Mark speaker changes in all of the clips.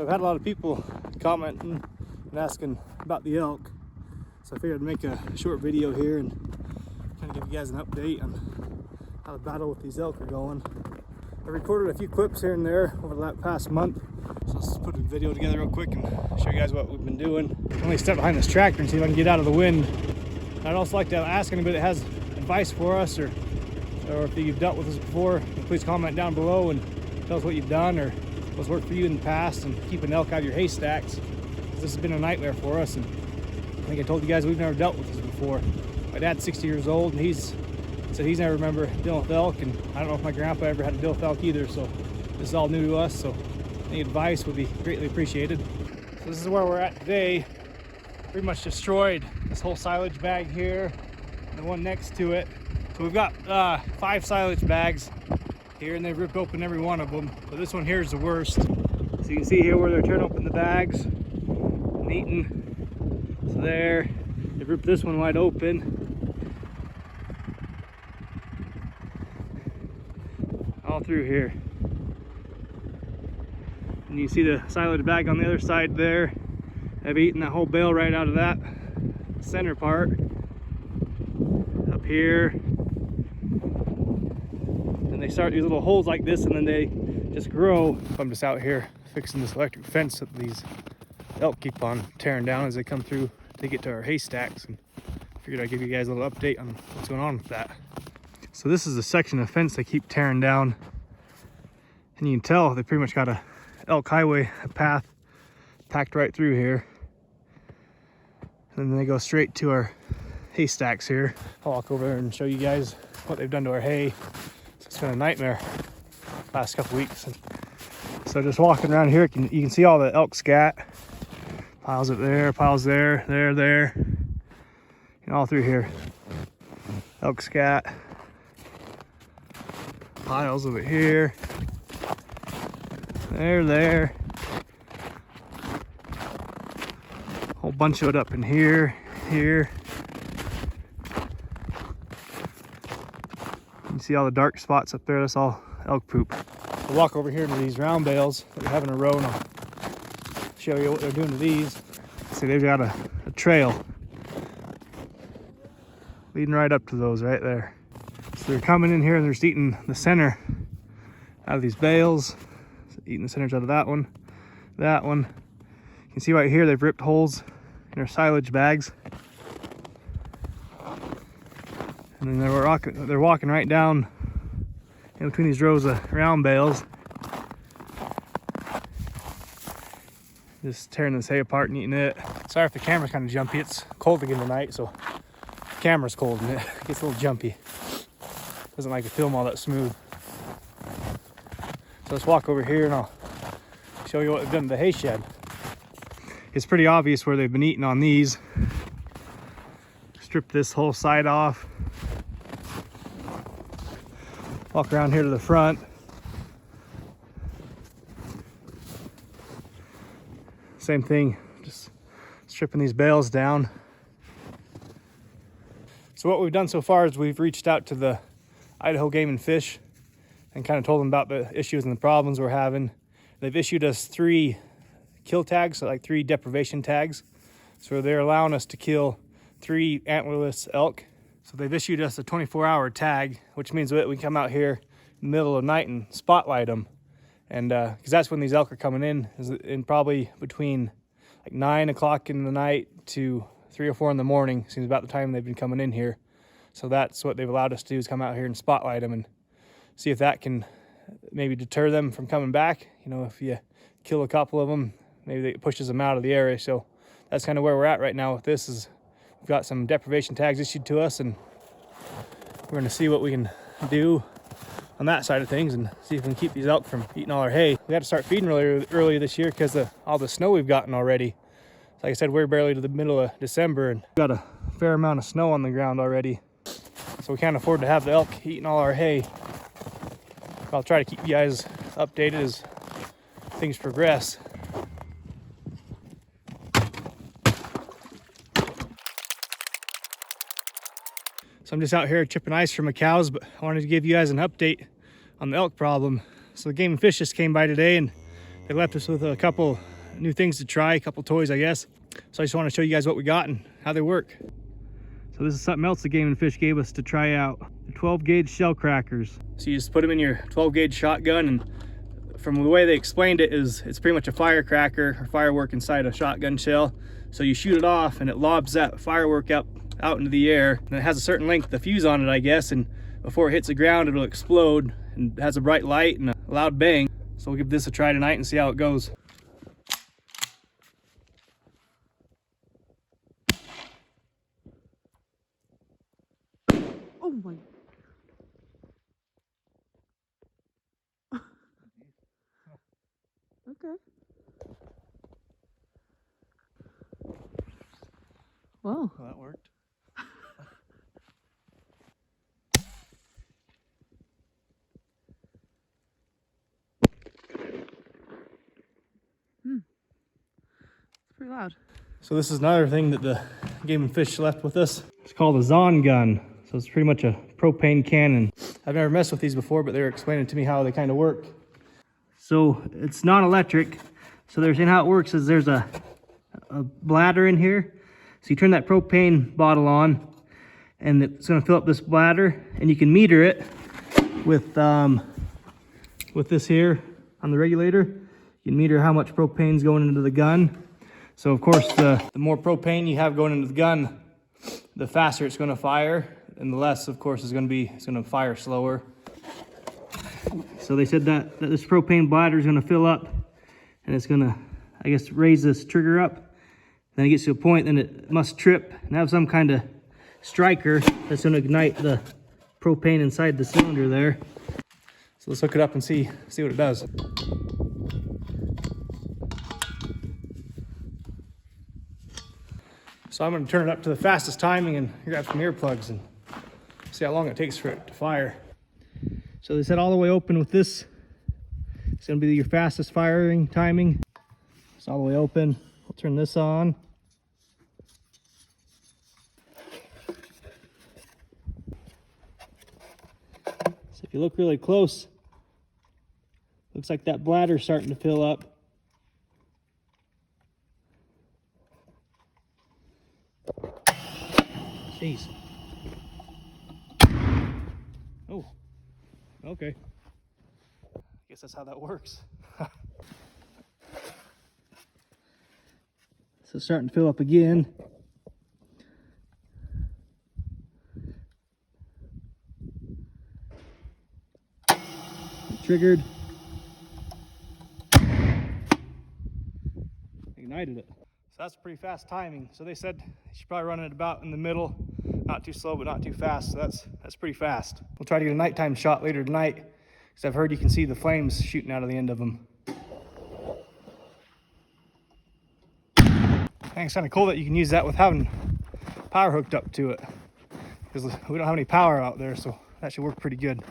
Speaker 1: So I've had a lot of people commenting and asking about the elk. So I figured I'd make a short video here and kind of give you guys an update on how the battle with these elk are going. I recorded a few clips here and there over the past month. So let's just put a video together real quick and show you guys what we've been doing. Let me step behind this tractor and see if I can get out of the wind. I'd also like to ask anybody that has advice for us or if you've dealt with this before, please comment down below and tell us what you've done or what's worked for you in the past and keeping elk out of your haystacks. This has been a nightmare for us, and I think I told you guys we've never dealt with this before. My dad's 60 years old and he's said he's never remember dealing with elk, and I don't know if my grandpa ever had to deal with elk either, so this is all new to us, so any advice would be greatly appreciated. So this is where we're at today. Pretty much destroyed this whole silage bag here and the one next to it. So we've got 5 silage bags here and they've ripped open every one of them, but this one here is the worst. So you can see here where they're tearing open the bags and eating. So there, they've ripped this one wide open. All through here. And you see the silage bag on the other side there. They've eaten that whole bale right out of that center part. Up here. And they start these little holes like this and then they just grow. I'm just out here fixing this electric fence that these elk keep on tearing down as they come through to get to our haystacks, and figured I'd give you guys a little update on what's going on with that. So this is a section of fence they keep tearing down, and you can tell they pretty much got a elk highway, a path packed right through here, and then they go straight to our haystacks here. I'll walk over and show you guys what they've done to our hay. It's been a nightmare last couple weeks. So just walking around here, you can see all the elk scat piles up there, piles there, and all through here. Elk scat piles over here, there, whole bunch of it up in here. You can see all the dark spots up there. That's all elk poop. We'll walk over here to these round bales that we have in a row, and I'll show you what they're doing to these. See, they've got a trail leading right up to those right there. So they're coming in here and they're just eating the center out of these bales, eating the centers out of that one. You can see right here they've ripped holes in their silage bags, and then they're walking right down in between these rows of round bales, just tearing this hay apart and eating it. Sorry if the camera's kind of jumpy. It's cold again tonight, so the camera's cold and it gets a little jumpy. Doesn't like to film all that smooth. So let's walk over here and I'll show you what they've done to the hay shed. It's pretty obvious where they've been eating on these. Strip this whole side off. Walk around here to the front. Same thing, just stripping these bales down. So what we've done so far is we've reached out to the Idaho Game and Fish and kind of told them about the issues and the problems we're having. They've issued us 3 kill tags, so like 3 deprivation tags. So they're allowing us to kill 3 antlerless elk. So they've issued us a 24-hour tag, which means that we can come out here in the middle of the night and spotlight them. And because that's when these elk are coming in probably between like 9 o'clock in the night to 3 or 4 in the morning. Seems about the time they've been coming in here. So that's what they've allowed us to do, is come out here and spotlight them and see if that can maybe deter them from coming back. You know, if you kill a couple of them, maybe it pushes them out of the area. So that's kind of where we're at right now with this. Is we've got some deprivation tags issued to us, and we're going to see what we can do on that side of things and see if we can keep these elk from eating all our hay. We had to start feeding early this year because of all the snow we've gotten already. Like I said, we're barely to the middle of December and we've got a fair amount of snow on the ground already. So we can't afford to have the elk eating all our hay. I'll try to keep you guys updated as things progress. So I'm just out here chipping ice for my cows, but I wanted to give you guys an update on the elk problem. So the Game and Fish just came by today and They left us with a couple new things to try, a couple toys, I guess. So I just want to show you guys what we got and how they work. So this is something else the Game and Fish gave us to try out. The 12 gauge shell crackers. So you just put them in your 12 gauge shotgun, and from the way they explained it is it's pretty much a firecracker or firework inside a shotgun shell. So you shoot it off and it lobs that firework out into the air, and it has a certain length of fuse on it, I guess, and before it hits the ground it'll explode and has a bright light and a loud bang. So we'll give this a try tonight and see how it goes.
Speaker 2: Oh my. Okay. Well,
Speaker 1: Well, that worked.
Speaker 2: it's pretty loud.
Speaker 1: So this is another thing that the Game and Fish left with us. It's called a Zon gun. So it's pretty much a propane cannon. I've never messed with these before, but they were explaining to me how they kind of work. So it's non-electric. So they're saying how it works is there's a bladder in here. So you turn that propane bottle on and it's gonna fill up this bladder, and you can meter it with this here on the regulator. You can meter how much propane is going into the gun. So of course, the more propane you have going into the gun, the faster it's gonna fire, and the less, of course, it's gonna fire slower. So they said that this propane bladder is gonna fill up, and it's gonna, I guess, raise this trigger up. Then it gets to a point, then it must trip and have some kind of striker that's gonna ignite the propane inside the cylinder there. So let's hook it up and see what it does. So I'm going to turn it up to the fastest timing and grab some earplugs and see how long it takes for it to fire. So they said all the way open with this. It's going to be your fastest firing timing. It's all the way open. I'll turn this on. So if you look really close, looks like that bladder's starting to fill up. Jeez. Oh, okay. I guess that's how that works. So it's starting to fill up again. Triggered. Ignited it. So that's pretty fast timing. So they said you should probably run it about in the middle, not too slow but not too fast. So that's pretty fast. We'll try to get a nighttime shot later tonight, because I've heard you can see the flames shooting out of the end of them. I think it's kind of cool that you can use that with having power hooked up to it, because we don't have any power out there, so that should work pretty good.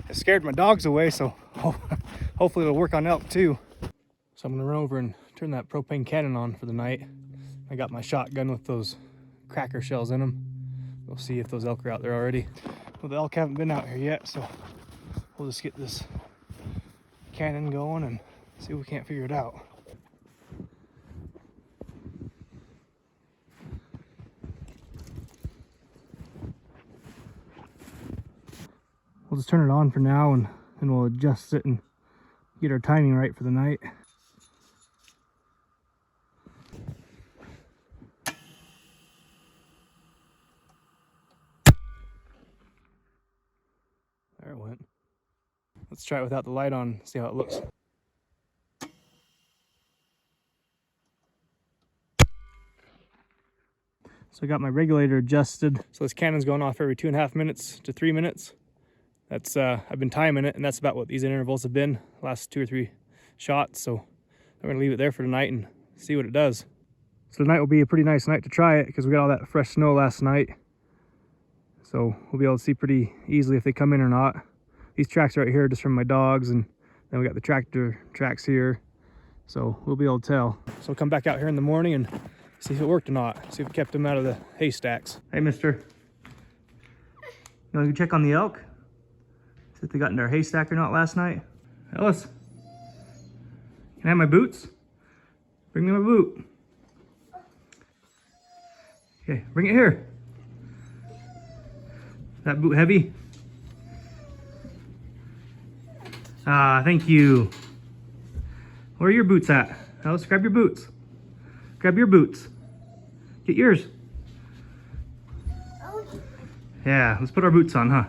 Speaker 1: It scared my dogs away, so hopefully it'll work on elk too. So I'm gonna run over and turn that propane cannon on for the night. I got my shotgun with those cracker shells in them. We'll see if those elk are out there already. Well, the elk haven't been out here yet, so we'll just get this cannon going and see if we can't figure it out. We'll just turn it on for now, and then we'll adjust it and get our timing right for the night. There it went. Let's try it without the light on, see how it looks. So I got my regulator adjusted. So this cannon's going off every 2.5 minutes to 3 minutes. That's I've been timing it, and that's about what these intervals have been, the last 2 or 3 shots. So I'm gonna leave it there for tonight and see what it does. So tonight will be a pretty nice night to try it, because we got all that fresh snow last night. So we'll be able to see pretty easily if they come in or not. These tracks right here are just from my dogs, and then we got the tractor tracks here. So we'll be able to tell. So we'll come back out here in the morning and see if it worked or not. See if it kept them out of the haystacks. Hey, mister. You want to check on the elk? See if they got in their haystack or not last night? Ellis, Can I have my boots? Bring me my boot. Okay, bring it here. That boot heavy? Ah, thank you. Where are your boots at? Alice, grab your boots. Grab your boots. Get yours. Yeah, let's put our boots on, huh?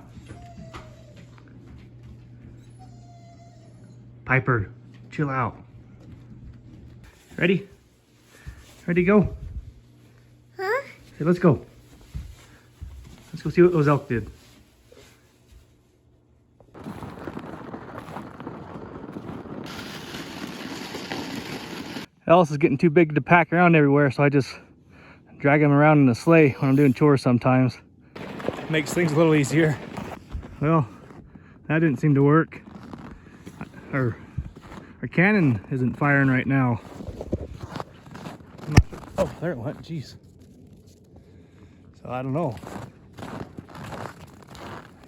Speaker 1: Piper, chill out. Ready? Ready to go?
Speaker 3: Huh?
Speaker 1: Okay, let's go. Let's go see what those elk did. Alice is getting too big to pack around everywhere, so I just drag him around in the sleigh when I'm doing chores sometimes. Makes things a little easier. Well, that didn't seem to work. Our cannon isn't firing right now. Oh, there it went, jeez. So I don't know.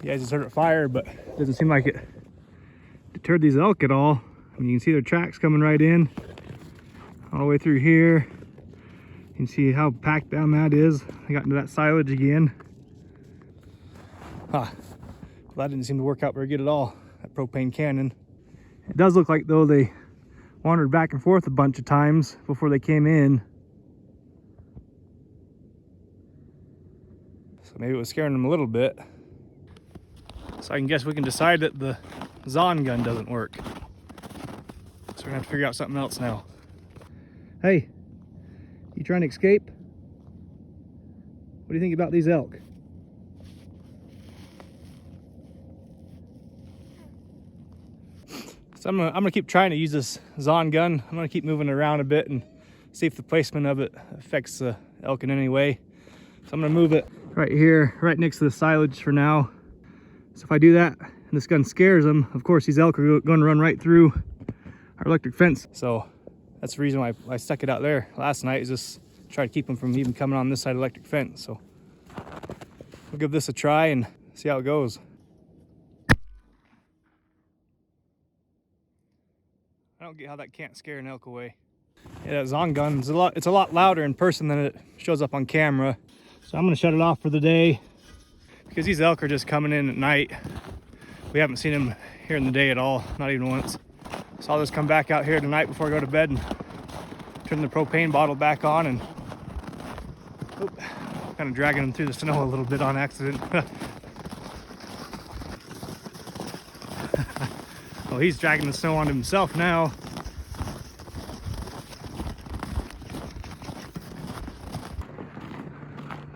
Speaker 1: You guys just heard it fire, but it doesn't seem like it deterred these elk at all. I mean, you can see their tracks coming right in, all the way through here. You can see how packed down that is. I got into that silage again. Well, that didn't seem to work out very good at all, that propane cannon. It does look like though they wandered back and forth a bunch of times before they came in. So maybe it was scaring them a little bit. So I can guess we can decide that the Zon gun doesn't work. So we're gonna have to figure out something else now. Hey, you trying to escape? What do you think about these elk? So I'm gonna keep trying to use this Zon gun. I'm gonna keep moving it around a bit and see if the placement of it affects the elk in any way. So I'm gonna move it right here, right next to the silage for now. So if I do that and this gun scares them, of course these elk are gonna run right through our electric fence. So that's the reason why I stuck it out there last night, is just try to keep them from even coming on this side of the electric fence. So we'll give this a try and see how it goes. I don't get how that can't scare an elk away. Yeah, that Zon gun is it's a lot louder in person than it shows up on camera. So I'm gonna shut it off for the day because these elk are just coming in at night. We haven't seen them here in the day at all, not even once. So I'll just come back out here tonight before I go to bed and turn the propane bottle back on and kind of dragging them through the snow a little bit on accident. Oh, he's dragging the snow onto himself now.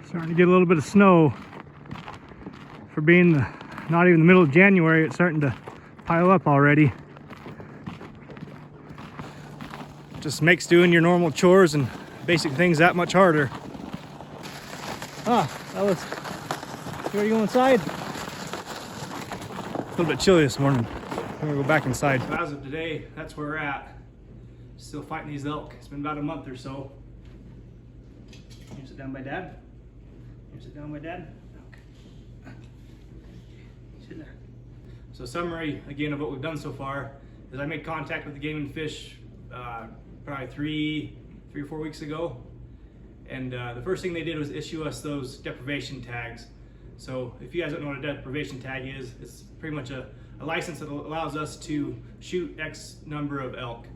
Speaker 1: Starting to get a little bit of snow. For being not even the middle of January, it's starting to pile up already. Just makes doing your normal chores and basic things that much harder. Alice, you ready to go inside? A little bit chilly this morning. I'm gonna go back inside. So as of today, that's where we're at. Still fighting these elk. It's been about a month or so. Can you sit down by Dad? Can you sit down by Dad? Okay. Sit there. So summary again of what we've done so far is I made contact with the Game and Fish probably three or 4 weeks ago, and the first thing they did was issue us those deprivation tags. So if you guys don't know what a deprivation tag is, it's pretty much a license that allows us to shoot X number of elk,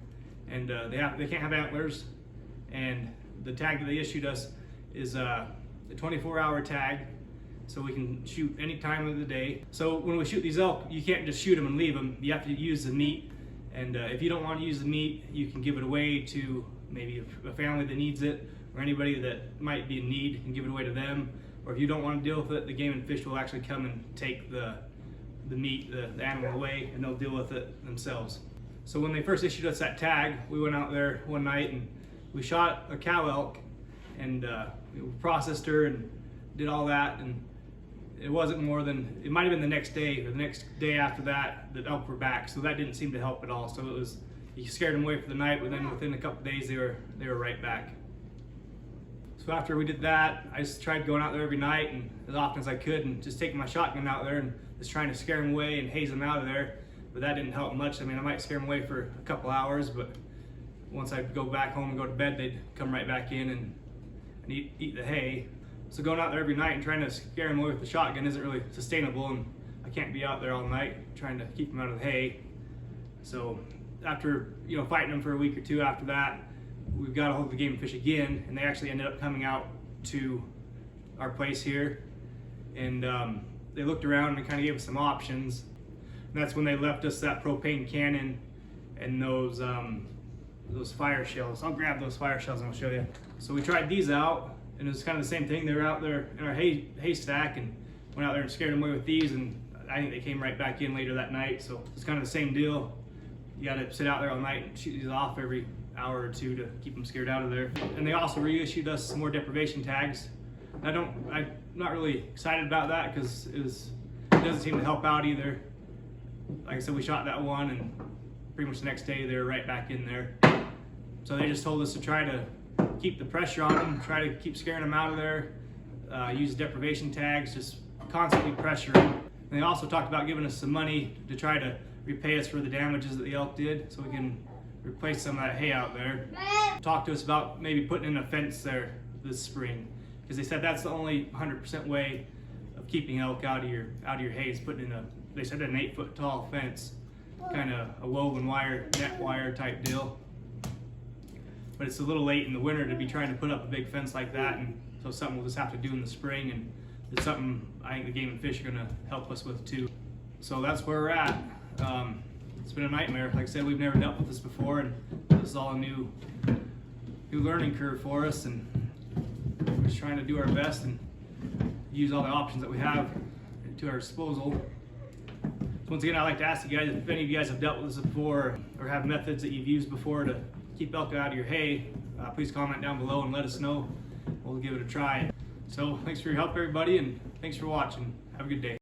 Speaker 1: and they can't have antlers, and the tag that they issued us is a 24-hour tag, so we can shoot any time of the day. So when we shoot these elk, you can't just shoot them and leave them. You have to use the meat, and if you don't want to use the meat, you can give it away to maybe a family that needs it, or anybody that might be in need, and give it away to them. Or if you don't want to deal with it, the Game and Fish will actually come and take the meat, the animal away, and they'll deal with it themselves. So when they first issued us that tag, we went out there one night and we shot a cow elk, and we processed her and did all that, and it wasn't more than, it might have been the next day or the next day after that, the elk were back. So that didn't seem to help at all. So it was, you scared them away for the night, but then within a couple days they were right back. So after we did that, I just tried going out there every night and as often as I could, and just taking my shotgun out there and just trying to scare them away and haze them out of there. But that didn't help much. I mean, I might scare them away for a couple hours, but once I go back home and go to bed, they'd come right back in and eat the hay. So going out there every night and trying to scare them away with the shotgun isn't really sustainable, and I can't be out there all night trying to keep them out of the hay. So after fighting them for a week or two after that, we've got a hold of the Game and Fish again, and they actually ended up coming out to our place here, and they looked around and kind of gave us some options. And that's when they left us that propane cannon and those fire shells. I'll grab those fire shells and I'll show you. So we tried these out, and it was kind of the same thing. They were out there in our haystack, and went out there and scared them away with these, and I think they came right back in later that night. So it's kind of the same deal. You got to sit out there all night and shoot these off every hour or two to keep them scared out of there. And they also reissued us some more deprivation tags. I'm not really excited about that because it doesn't seem to help out either. Like I said, we shot that one, and pretty much the next day they were right back in there. So they just told us to try to keep the pressure on them, try to keep scaring them out of there, use deprivation tags, just constantly pressure them. And they also talked about giving us some money to try to repay us for the damages that the elk did, so we can replace some of that hay out there. Talked to us about maybe putting in a fence there this spring, because they said that's the only 100% way of keeping elk out of your hay is putting in they said an 8-foot tall fence, kind of a woven wire, net wire type deal. But it's a little late in the winter to be trying to put up a big fence like that, and so something we'll just have to do in the spring, and it's something I think the Game and Fish are going to help us with too. So that's where we're at. It's been a nightmare. Like I said, we've never dealt with this before, and this is all a new learning curve for us, and we're just trying to do our best and use all the options that we have to our disposal. Once again, I'd like to ask you guys if any of you guys have dealt with this before or have methods that you've used before to keep elk out of your hay. Please comment down below and let us know. We'll give it a try. So thanks for your help, everybody, and thanks for watching. Have a good day.